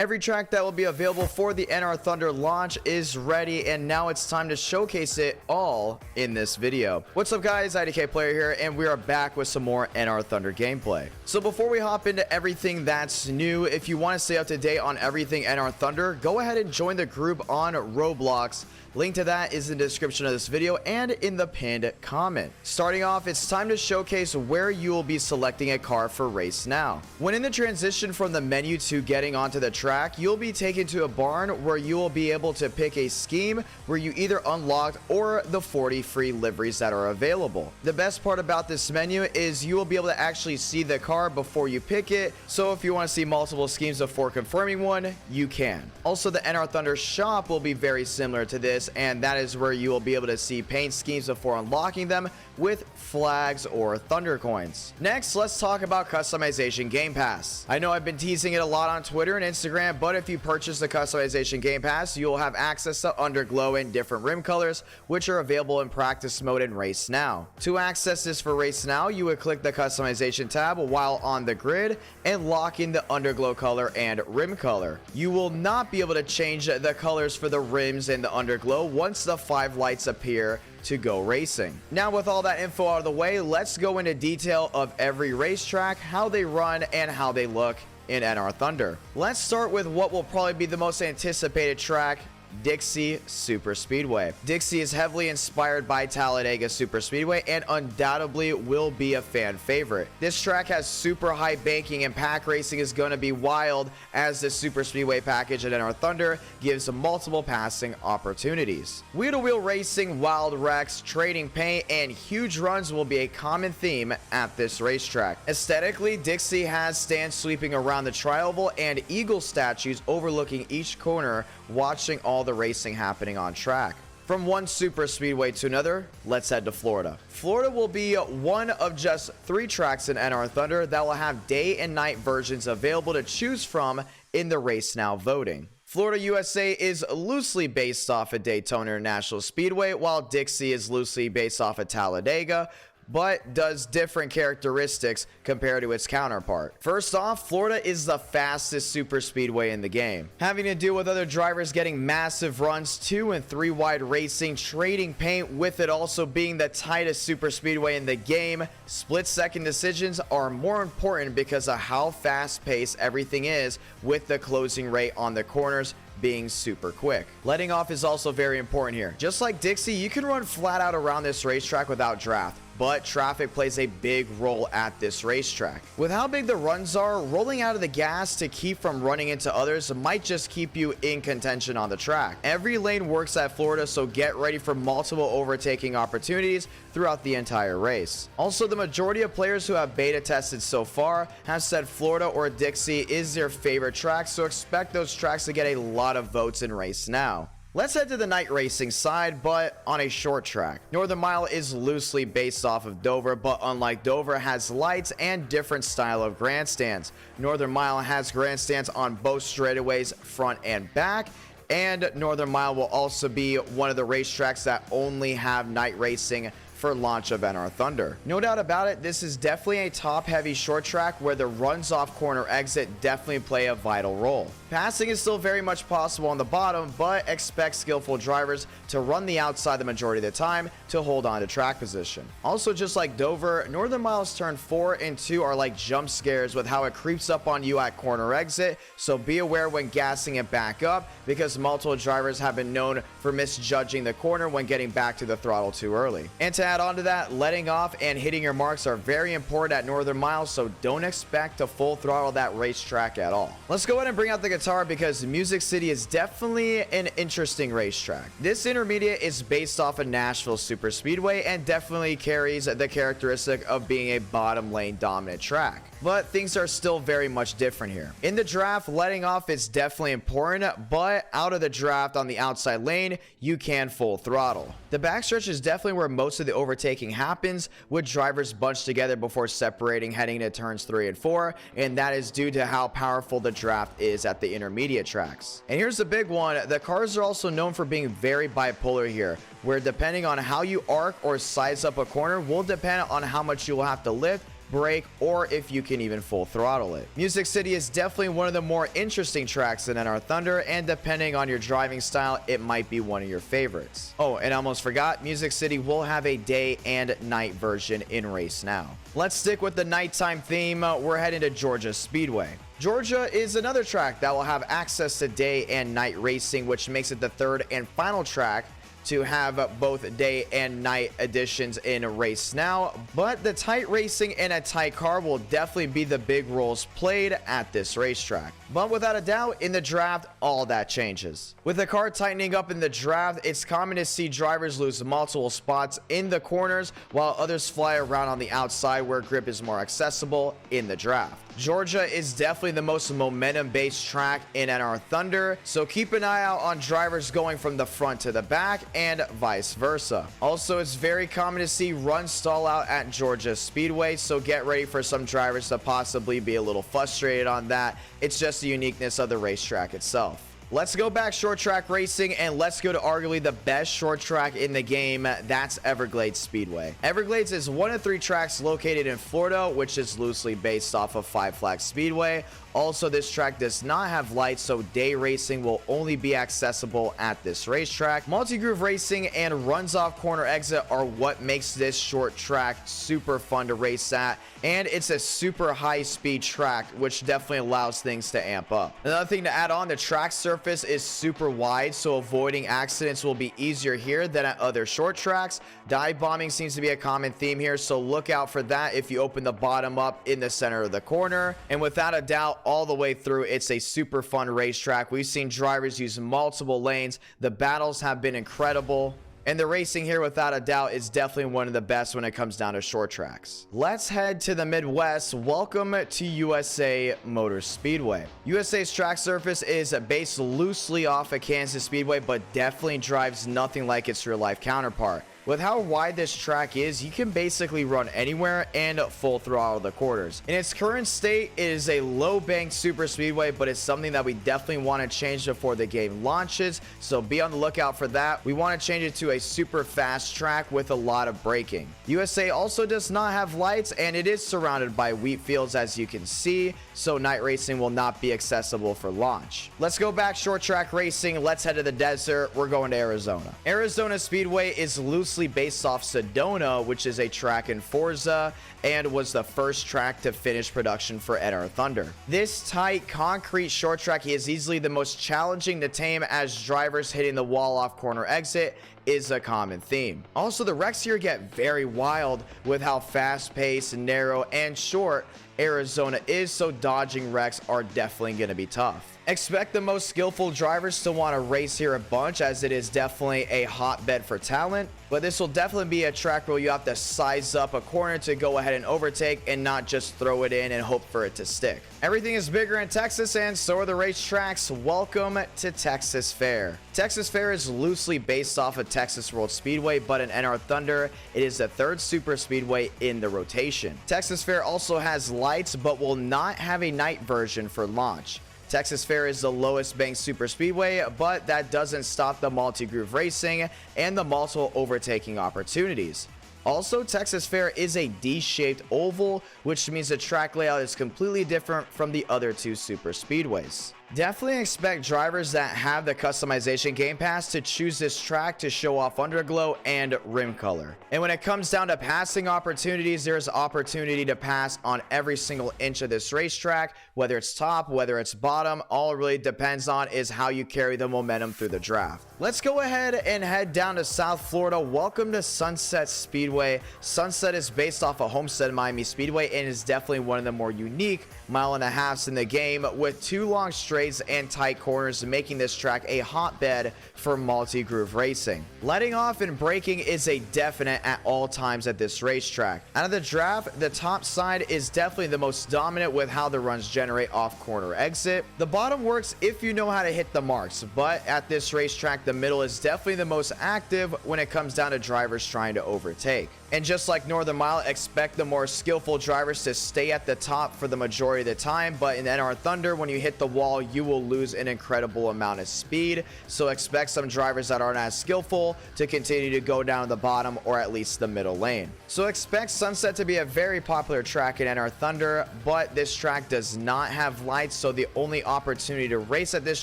Every track that will be available for the NR Thunder launch is ready, and now it's time to showcase it all in this video. What's up guys, IDK Player here, and we are back with some more NR Thunder gameplay. So before we hop into everything that's new, if you want to stay up to date on everything NR Thunder, go ahead and join the group on Roblox. Link to that is in the description of this video and in the pinned comment. Starting off, it's time to showcase where you will be selecting a car for Race Now. When in the transition from the menu to getting onto the track, you'll be taken to a barn where you will be able to pick a scheme where you either unlocked or the 40 free liveries that are available. The best part about this menu is you will be able to actually see the car before you pick it, so if you want to see multiple schemes before confirming one, you can. Also, the NR Thunder shop will be very similar to this, and that is where you will be able to see paint schemes before unlocking them with flags or thunder coins. Next, let's talk about customization game pass. I know I've been teasing it a lot on Twitter and Instagram, but if you purchase the customization game pass, you'll have access to underglow in different rim colors, which are available in practice mode and Race Now. To access this for Race Now, you would click the customization tab while on the grid and lock in the underglow color and rim color. You will not be able to change the colors for the rims and the underglow once the 5 lights appear to go racing. Now, with all that info out of the way, let's go into detail of every racetrack, how they run, and how they look in NR Thunder. Let's start with what will probably be the most anticipated track, Dixie Super Speedway. Dixie is heavily inspired by Talladega Super Speedway and undoubtedly will be a fan favorite. This track has super high banking and pack racing is going to be wild, as the Super Speedway package at NR Thunder gives multiple passing opportunities. Wheel-to-wheel racing, wild wrecks, trading paint, and huge runs will be a common theme at this racetrack. Aesthetically, Dixie has stands sweeping around the tri-oval and eagle statues overlooking each corner, watching all the racing happening on track. From one super speedway to another, let's head to Florida. Florida will be one of just 3 tracks in NR Thunder that will have day and night versions available to choose from in the Race Now voting. Florida USA is loosely based off of Daytona International Speedway, while Dixie is loosely based off of Talladega, but does different characteristics compared to its counterpart. First off, Florida is the fastest super speedway in the game. Having to deal with other drivers getting massive runs, 2 and 3 wide racing, trading paint, with it also being the tightest super speedway in the game, split-second decisions are more important because of how fast-paced everything is, with the closing rate on the corners being super quick. Letting off is also very important here. Just like Dixie, you can run flat out around this racetrack without draft, but traffic plays a big role at this racetrack. With how big the runs are, rolling out of the gas to keep from running into others might just keep you in contention on the track. Every lane works at Florida, so get ready for multiple overtaking opportunities throughout the entire race. Also, the majority of players who have beta tested so far have said Florida or Dixie is their favorite track, so expect those tracks to get a lot of votes in Race Now. Let's head to the night racing side, but on a short track. Northern Mile is loosely based off of Dover, but unlike Dover, has lights and different style of grandstands. Northern Mile has grandstands on both straightaways, front and back, and Northern Mile will also be one of the racetracks that only have night racing for launch of NR Thunder. No doubt about it, this is definitely a top-heavy short track where the runs off corner exit definitely play a vital role. Passing is still very much possible on the bottom, but expect skillful drivers to run the outside the majority of the time to hold on to track position. Also, just like Dover, Northern Mile's turn 4 and 2 are like jump scares with how it creeps up on you at corner exit, so be aware when gassing it back up, because multiple drivers have been known for misjudging the corner when getting back to the throttle too early. And to add on to that, letting off and hitting your marks are very important at Northern Mile, so don't expect to full throttle that racetrack at all. Let's go ahead and bring out the guitar, because Music City is definitely an interesting racetrack. This intermediate is based off of Nashville Super Speedway and definitely carries the characteristic of being a bottom lane dominant track. But things are still very much different here. In the draft, letting off is definitely important, but out of the draft on the outside lane, you can full throttle. The backstretch is definitely where most of the overtaking happens, with drivers bunched together before separating heading to turns 3 and 4, and that is due to how powerful the draft is at the intermediate tracks. And here's the big one, the cars are also known for being very bipolar here, where depending on how you arc or size up a corner will depend on how much you will have to lift brake, or if you can even full throttle it. Music City is definitely one of the more interesting tracks in NR Thunder, and depending on your driving style, it might be one of your favorites. Oh, and I almost forgot, Music City will have a day and night version in Race Now. Let's stick with the nighttime theme. We're heading to Georgia Speedway. Georgia is another track that will have access to day and night racing, which makes it the third and final track to have both day and night editions in Race Now, but the tight racing in a tight car will definitely be the big roles played at this racetrack. But without a doubt, in the draft, all that changes. With the car tightening up in the draft, it's common to see drivers lose multiple spots in the corners while others fly around on the outside where grip is more accessible in the draft. Georgia is definitely the most momentum-based track in NR Thunder, so keep an eye out on drivers going from the front to the back and vice versa. Also, it's very common to see runs stall out at Georgia Speedway, so get ready for some drivers to possibly be a little frustrated on that. It's just the uniqueness of the racetrack itself. Let's go back short track racing and let's go to arguably the best short track in the game. That's Everglades Speedway. Everglades is one of 3 tracks located in Florida, which is loosely based off of Five Flags Speedway. Also, this track does not have lights, so day racing will only be accessible at this racetrack. Multi-groove racing and runs off corner exit are what makes this short track super fun to race at, and it's a super high speed track, which definitely allows things to amp up. Another thing to add on, the track surface is super wide, so avoiding accidents will be easier here than at other short tracks. Dive bombing seems to be a common theme here, so look out for that if you open the bottom up in the center of the corner. And without a doubt, all the way through, it's a super fun racetrack. We've seen drivers use multiple lanes. The battles have been incredible. And the racing here, without a doubt, is definitely one of the best when it comes down to short tracks. Let's head to the Midwest. Welcome to USA Motor Speedway. USA's track surface is based loosely off of Kansas Speedway, but definitely drives nothing like its real-life counterpart. With how wide this track is, you can basically run anywhere and full throttle the quarters. In its current state, it is a low bank super speedway, but it's something that we definitely want to change before the game launches, so be on the lookout for that. We want to change it to a super fast track with a lot of braking. USA also does not have lights, and it is surrounded by wheat fields, as you can see, so night racing will not be accessible for launch. Let's go back short track racing. Let's head to the desert. We're going to Arizona. Arizona Speedway is loosely based off Sedona, which is a track in Forza and was the first track to finish production for NR Thunder. This tight concrete short track is easily the most challenging to tame, as drivers hitting the wall off corner exit is a common theme. Also, the wrecks here get very wild with how fast-paced, narrow, and short Arizona is, so dodging wrecks are definitely going to be tough. Expect the most skillful drivers to want to race here a bunch, as it is definitely a hotbed for talent, but this will definitely be a track where you have to size up a corner to go ahead and overtake and not just throw it in and hope for it to stick. Everything is bigger in Texas, and so are the racetracks. Welcome to Texas Fair. Texas Fair is loosely based off of Texas World Speedway, but in NR Thunder, it is the third super speedway in the rotation. Texas Fair also has lights, but will not have a night version for launch. Texas Fair is the lowest banked super speedway, but that doesn't stop the multi-groove racing and the multiple overtaking opportunities. Also, Texas Fair is a D-shaped oval, which means the track layout is completely different from the other 2 super speedways. Definitely expect drivers that have the customization game pass to choose this track to show off underglow and rim color. And when it comes down to passing opportunities, there's opportunity to pass on every single inch of this racetrack, whether it's top, whether it's bottom. All it really depends on is how you carry the momentum through the draft. Let's go ahead and head down to South Florida. Welcome to Sunset Speedway. Sunset is based off of Homestead Miami Speedway and is definitely one of the more unique 1.5 miles in the game, with 2 long straights and tight corners, making this track a hotbed for multi-groove racing. Letting off and braking is a definite at all times at this racetrack. Out of the draft, the top side is definitely the most dominant with how the runs generate off corner exit. The bottom works if you know how to hit the marks, but at this racetrack, the middle is definitely the most active when it comes down to drivers trying to overtake. And just like Northern Mile, expect the more skillful drivers to stay at the top for the majority of the time, but in NR Thunder, when you hit the wall, you will lose an incredible amount of speed. So expect some drivers that aren't as skillful to continue to go down the bottom or at least the middle lane. So expect Sunset to be a very popular track in NR Thunder, but this track does not have lights, so the only opportunity to race at this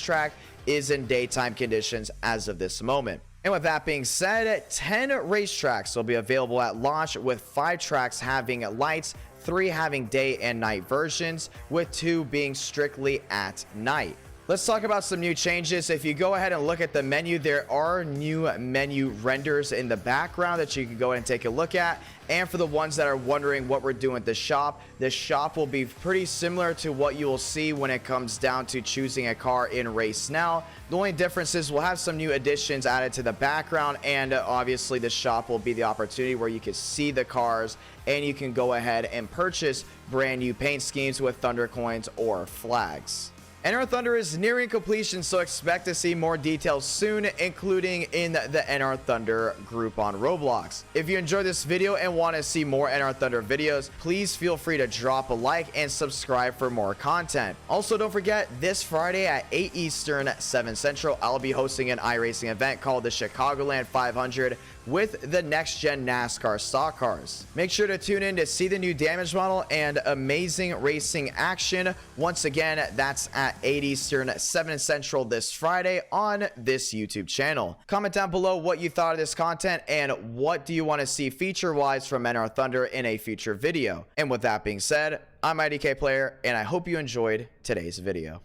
track is in daytime conditions as of this moment. And with that being said, 10 racetracks will be available at launch, with 5 tracks having lights, 3 having day and night versions, with 2 being strictly at night. Let's talk about some new changes. If you go ahead and look at the menu, there are new menu renders in the background that you can go ahead and take a look at. And for the ones that are wondering what we're doing at the shop will be pretty similar to what you will see when it comes down to choosing a car in Race Now. The only difference is we'll have some new additions added to the background, and obviously the shop will be the opportunity where you can see the cars and you can go ahead and purchase brand new paint schemes with Thunder coins or flags. NR Thunder is nearing completion, so expect to see more details soon, including in the NR Thunder group on Roblox. If you enjoyed this video and want to see more NR Thunder videos, please feel free to drop a like and subscribe for more content. Also, don't forget, this Friday at 8 Eastern, 7 Central, I'll be hosting an iRacing event called the Chicagoland 500 with the next-gen Nascar stock cars. Make sure to tune in to see the new damage model and amazing racing action. Once again, that's at 8 Eastern, 7 Central this Friday on this YouTube channel. Comment down below what you thought of this content and what do you want to see feature-wise from NR Thunder in a future video. And with that being said, I'm IDK Player, and I hope you enjoyed today's video.